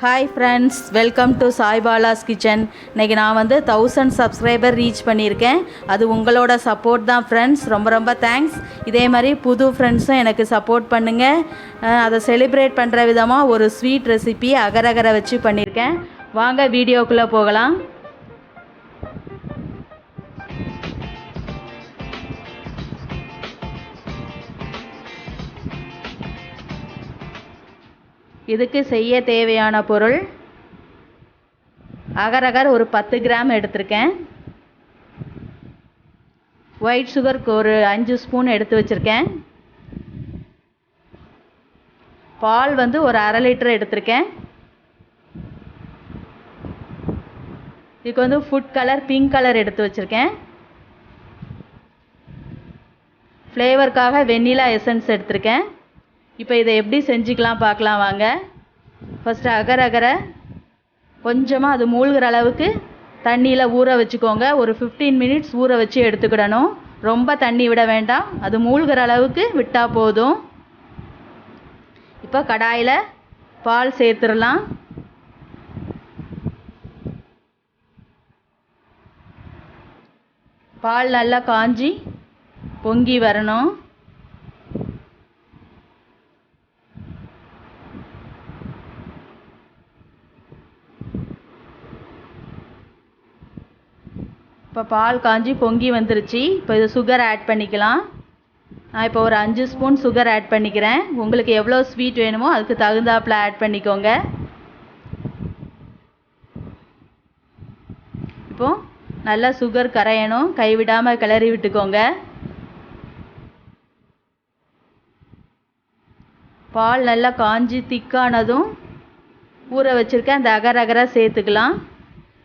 Hi friends, welcome to Sai Bala's kitchen. இன்றைக்கி நான் 1000 subscriber reach பண்ணியிருக்கேன். அது உங்களோட சப்போர்ட் தான் ஃப்ரெண்ட்ஸ். ரொம்ப ரொம்ப தேங்க்ஸ். இதே மாதிரி புது ஃப்ரெண்ட்ஸும் எனக்கு சப்போர்ட் பண்ணுங்கள். அதை செலிப்ரேட் பண்ணுற விதமாக ஒரு ஸ்வீட் ரெசிபி அகரகரை வச்சு பண்ணியிருக்கேன். வாங்க வீடியோக்குள்ளே போகலாம். இதுக்கு செய்ய தேவையான பொருள், அகரகர் ஒரு 10 கிராம் எடுத்திருக்கேன். ஒயிட் சுகருக்கு ஒரு 5 ஸ்பூன் எடுத்து வச்சுருக்கேன். பால் ஒரு அரை லிட்டர் எடுத்திருக்கேன். இதுக்கு ஃபுட் கலர் பிங்க் கலர் எடுத்து வச்சுருக்கேன். ஃப்ளேவருக்காக வெண்ணிலா எசன்ஸ் எடுத்திருக்கேன். இப்போ இதை எப்படி செஞ்சுக்கலாம் பார்க்கலாம் வாங்க. ஃபஸ்ட்டு அகரகரை கொஞ்சமாக அது மூழ்கிற அளவுக்கு தண்ணியில் ஊற வச்சுக்கோங்க. ஒரு 15 மினிட்ஸ் ஊற வச்சு எடுத்துக்கிடணும். ரொம்ப தண்ணி விட வேண்டாம், அது மூழ்கிற அளவுக்கு விட்டால் போதும். இப்போ கடாயில் பால் சேர்த்துடலாம். பால் நல்லா காஞ்சி பொங்கி வரணும். இப்போ பால் காஞ்சி பொங்கி வந்துருச்சு. இப்போ இது சுகர் ஆட் பண்ணிக்கலாம். நான் இப்போ ஒரு 5 ஸ்பூன் சுகர் ஆட் பண்ணிக்கிறேன். உங்களுக்கு எவ்வளோ ஸ்வீட் வேணுமோ அதுக்கு தகுந்தாப்பில் ஆட் பண்ணிக்கோங்க. இப்போது நல்லா சுகர் கரையணும், கைவிடாமல் கிளறி விட்டுக்கோங்க. பால் நல்லா காஞ்சி திக்கானதும் ஊற வச்சுருக்க அந்த அகரகரை சேர்த்துக்கலாம்.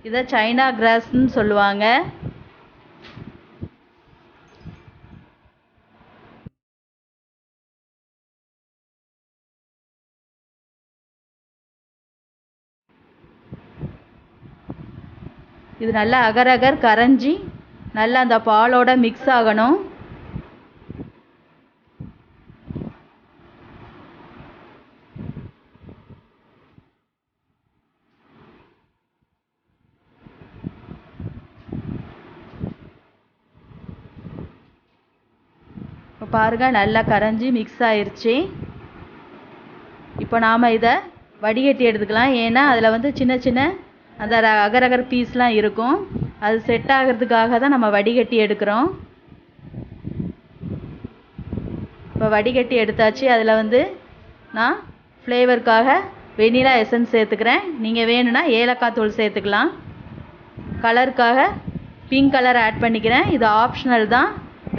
இதை சைனா கிராஸ்ன்னு சொல்லுவாங்க. இது நல்லா அகரகர் கரைஞ்சி நல்லா அந்த பாலோட மிக்ஸ் ஆகணும். இப்போ பாருங்கள், நல்லா கரைஞ்சி மிக்ஸ் ஆயிடுச்சு. இப்போ நாம் இதை வடிகட்டி எடுத்துக்கலாம். ஏன்னா அதில் சின்ன சின்ன அந்த அகரகர் பீஸ்லாம் இருக்கும். அது செட் ஆகிறதுக்காக தான் நம்ம வடிகட்டி எடுக்கிறோம். இப்போ வடிகட்டி எடுத்தாச்சு. அதில் நான் ஃப்ளேவருக்காக வெண்ணிலா எசன்ஸ் சேர்த்துக்கிறேன். நீங்கள் வேணும்னா ஏலக்காய் தூள் சேர்த்துக்கலாம். கலருக்காக பிங்க் கலர் ஆட் பண்ணிக்கிறேன். இது ஆப்ஷனல் தான்,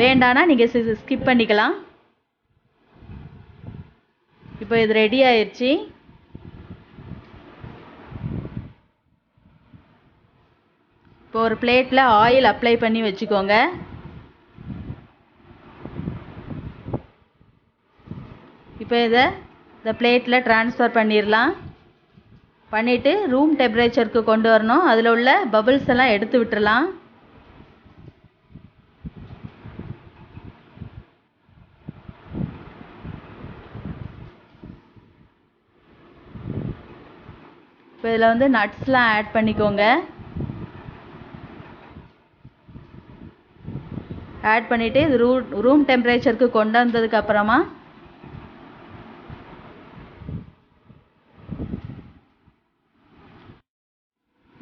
வேண்டானா நீங்கள் ஸ்கிப் பண்ணிக்கலாம். இப்போ இது ரெடி ஆயிடுச்சு. இப்போ ஒரு பிளேட்டில் ஆயில் அப்ளை பண்ணி வச்சுக்கோங்க. இப்போ இந்த பிளேட்டில் ட்ரான்ஸ்ஃபர் பண்ணிடலாம். பண்ணிவிட்டு ரூம் டெம்பரேச்சருக்கு கொண்டு வரணும். அதில் உள்ள பபிள்ஸ் எல்லாம் எடுத்து விட்டுறலாம். இப்போ இதில் நட்ஸ்லாம் ஆட் பண்ணிக்கோங்க. ஆட் பண்ணிவிட்டு இது ரூம் டெம்பரேச்சருக்கு கொண்டு வந்ததுக்கப்புறமா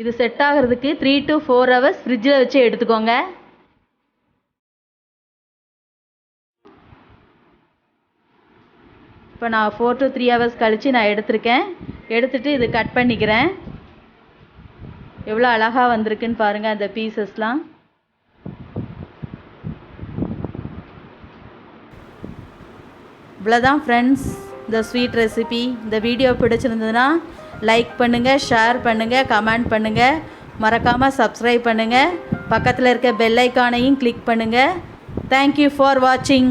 இது செட் ஆகிறதுக்கு 3 to 4 ஹவர்ஸ் ஃப்ரிட்ஜில் வச்சு எடுத்துக்கோங்க. இப்போ நான் 4 to 3 ஹவர்ஸ் கழித்து நான் எடுத்திருக்கேன். எடுத்துகிட்டு இது கட் பண்ணிக்கிறேன். எவ்வளோ அழகாக வந்திருக்குன்னு பாருங்கள் அந்த பீசஸ்லாம். இவ்வளோதான் ஃப்ரெண்ட்ஸ் இந்த ஸ்வீட் ரெசிபி. இந்த வீடியோ பிடிச்சிருந்ததுன்னா லைக் பண்ணுங்கள், ஷேர் பண்ணுங்கள், கமெண்ட் பண்ணுங்கள். மறக்காமல் சப்ஸ்கிரைப் பண்ணுங்கள். பக்கத்தில் இருக்க பெல் ஐக்கானையும் கிளிக் பண்ணுங்கள். தேங்க்யூ ஃபார் வாட்சிங்.